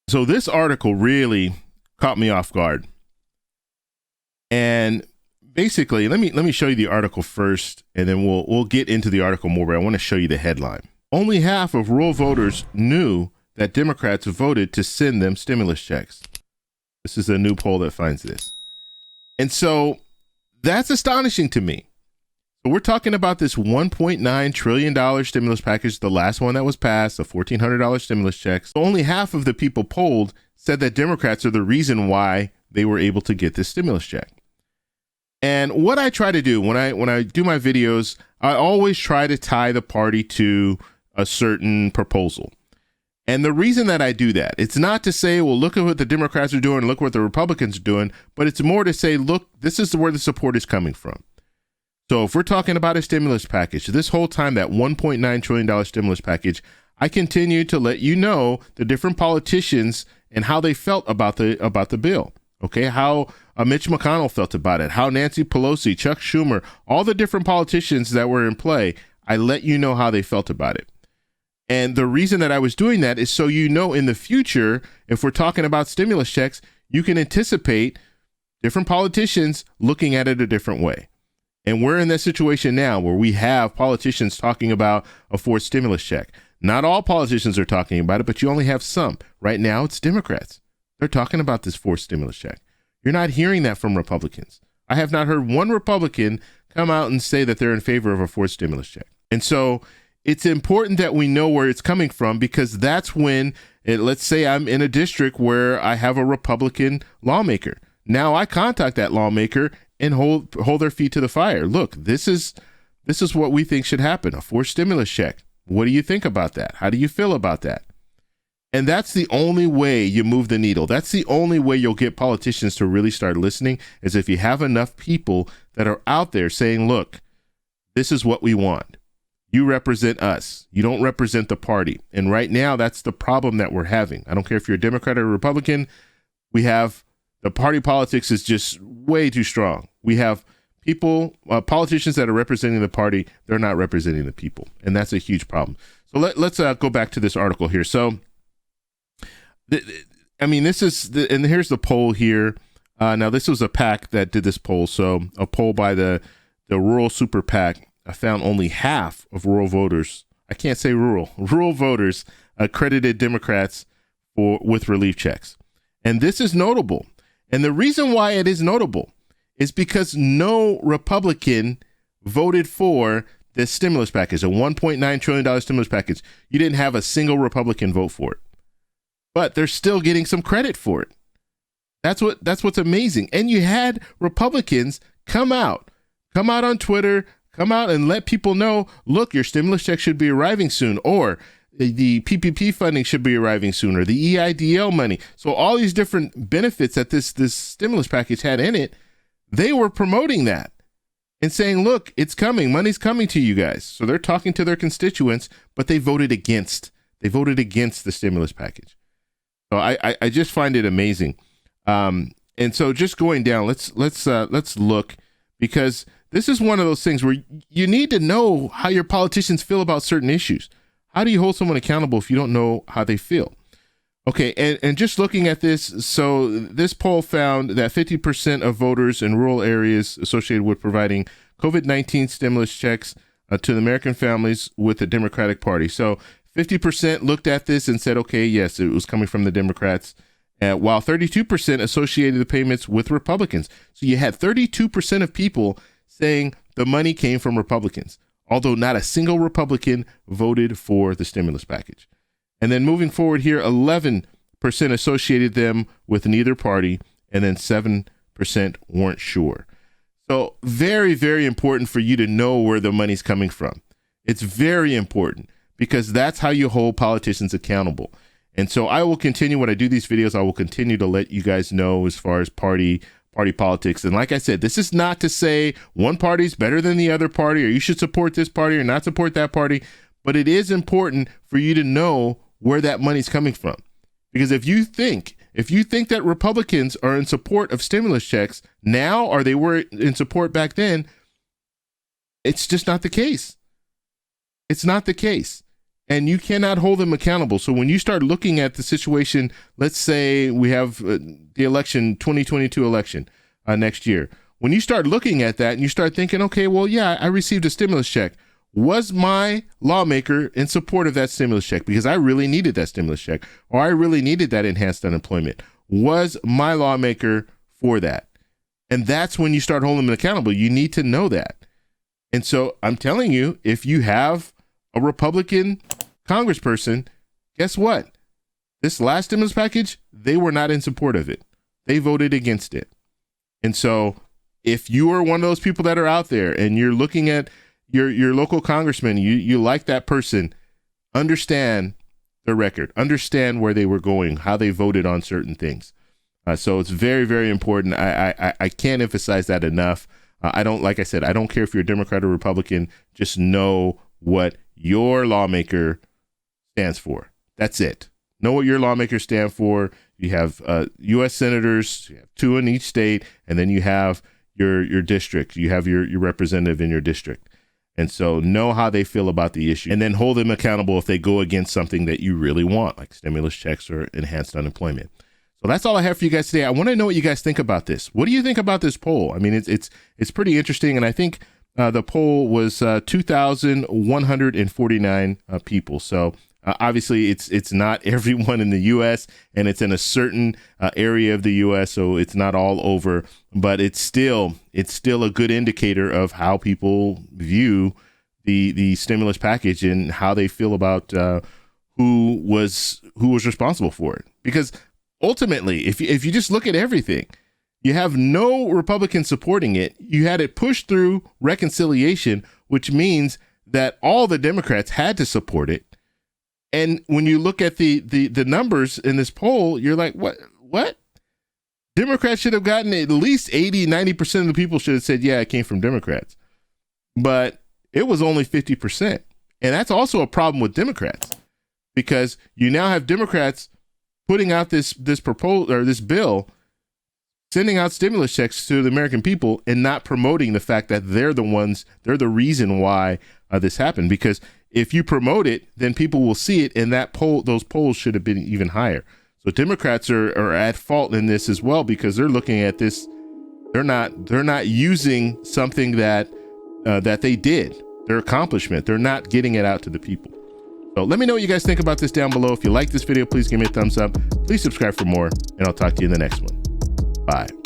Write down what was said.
So this article really caught me off guard. And basically, let me show you the article first, and then we'll get into the article more, but I want to show you the headline. Only half of rural voters knew that Democrats voted to send them stimulus checks. This is a new poll that finds this. And so that's astonishing to me. So we're talking about this $1.9 trillion stimulus package, the last one that was passed, the $1,400 stimulus checks. Only half of the people polled said that Democrats are the reason why they were able to get this stimulus check. And what I try to do when I do my videos, I always try to tie the party to a certain proposal. And the reason that I do that, it's not to say, well, look at what the Democrats are doing, look what the Republicans are doing, but it's more to say, look, this is where the support is coming from. So if we're talking about a stimulus package, this whole time, that $1.9 trillion stimulus package, I continue to let you know the different politicians and how they felt about the bill. Okay, how Mitch McConnell felt about it, how Nancy Pelosi, Chuck Schumer, all the different politicians that were in play, I let you know how they felt about it. And the reason that I was doing that is so you know in the future, if we're talking about stimulus checks, you can anticipate different politicians looking at it a different way. And we're in that situation now where we have politicians talking about a forced stimulus check. Not all politicians are talking about it, but you only have some. Right now, it's Democrats. They're talking about this forced stimulus check. You're not hearing that from Republicans. I have not heard one Republican come out and say that they're in favor of a forced stimulus check. And so it's important that we know where it's coming from, because that's when, let's say I'm in a district where I have a Republican lawmaker. Now I contact that lawmaker and hold their feet to the fire. Look, this is what we think should happen, a forced stimulus check. What do you think about that? How do you feel about that? And that's the only way you move the needle. That's the only way you'll get politicians to really start listening, is if you have enough people that are out there saying, look, this is what we want. You represent us. You don't represent the party. And right now, that's the problem that we're having. I don't care if you're a Democrat or a Republican. We have the party politics is just way too strong. We have people, politicians that are representing the party. They're not representing the people. And that's a huge problem. So let's go back to this article here. So, this is, and here's the poll here. Now, this was a PAC that did this poll. So a poll by the Rural Super PAC. I found only half of rural voters, I can't say rural voters accredited Democrats with relief checks. And this is notable. And the reason why it is notable is because no Republican voted for this stimulus package, a $1.9 trillion stimulus package. You didn't have a single Republican vote for it, but they're still getting some credit for it. That's what's amazing. And you had Republicans come out on Twitter, come out and let people know, look, your stimulus check should be arriving soon, or the PPP funding should be arriving soon, or the EIDL money. So all these different benefits that this stimulus package had in it, they were promoting that and saying, look, it's coming. Money's coming to you guys. So they're talking to their constituents, but they voted against. They voted against the stimulus package. So I just find it amazing. And so just going down, let's look, because this is one of those things where you need to know how your politicians feel about certain issues. How do you hold someone accountable if you don't know how they feel? Okay, and just looking at this, so this poll found that 50% of voters in rural areas associated with providing COVID-19 stimulus checks to the American families with the Democratic Party. So 50% looked at this and said, okay, yes, it was coming from the Democrats, while 32% associated the payments with Republicans. So you had 32% of people saying the money came from Republicans, although not a single Republican voted for the stimulus package. And then moving forward here, 11% associated them with neither party, and then 7% weren't sure. So very, very important for you to know where the money's coming from. It's very important, because that's how you hold politicians accountable. And so I will continue, when I do these videos, I will continue to let you guys know as far as party politics. And like I said, this is not to say one party's better than the other party, or you should support this party or not support that party. But it is important for you to know where that money's coming from. Because if you think that Republicans are in support of stimulus checks now, or they were in support back then, it's just not the case. It's not the case. and you cannot hold them accountable. So when you start looking at the situation, let's say we have the election, 2022 election next year. When you start looking at that and you start thinking, okay, well, yeah, I received a stimulus check. Was my lawmaker in support of that stimulus check because I really needed that stimulus check, or I really needed that enhanced unemployment? Was my lawmaker for that? And that's when you start holding them accountable. You need to know that. And so I'm telling you, if you have a Republican congressperson, guess what? This last stimulus package, they were not in support of it. They voted against it. And so if you are one of those people that are out there and you're looking at your local congressman, you like that person, understand the record, understand where they were going, how they voted on certain things. So it's very, very important. I can't emphasize that enough. Like I said, I don't care if you're a Democrat or Republican, just know what your lawmaker stands for. That's it. Know what your lawmakers stand for. You have U.S. senators, you have 2 in each state, and then you have your district. You have your representative in your district. And so know how they feel about the issue, and then hold them accountable if they go against something that you really want, like stimulus checks or enhanced unemployment. So that's all I have for you guys today. I want to know what you guys think about this. What do you think about this poll? I mean, it's pretty interesting, and I think the poll was 2,149 people. So obviously, it's not everyone in the U.S., and it's in a certain area of the U.S., so it's not all over. But it's still a good indicator of how people view the stimulus package and how they feel about who was responsible for it. Because ultimately, if you just look at everything, you have no Republicans supporting it. You had it pushed through reconciliation, which means that all the Democrats had to support it. And when you look at the numbers in this poll, you're like, what? Democrats should have gotten at least 80, 90% of the people should have said, yeah, it came from Democrats. But it was only 50%. And that's also a problem with Democrats, because you now have Democrats putting out this proposal or this bill, sending out stimulus checks to the American people and not promoting the fact that they're the reason why this happened. Because if you promote it, then people will see it, and those polls should have been even higher. So Democrats are at fault in this as well, because they're looking at this. They're not using something that they did, their accomplishment. They're not getting it out to the people. So let me know what you guys think about this down below. If you like this video, please give me a thumbs up. Please subscribe for more, and I'll talk to you in the next one. Bye.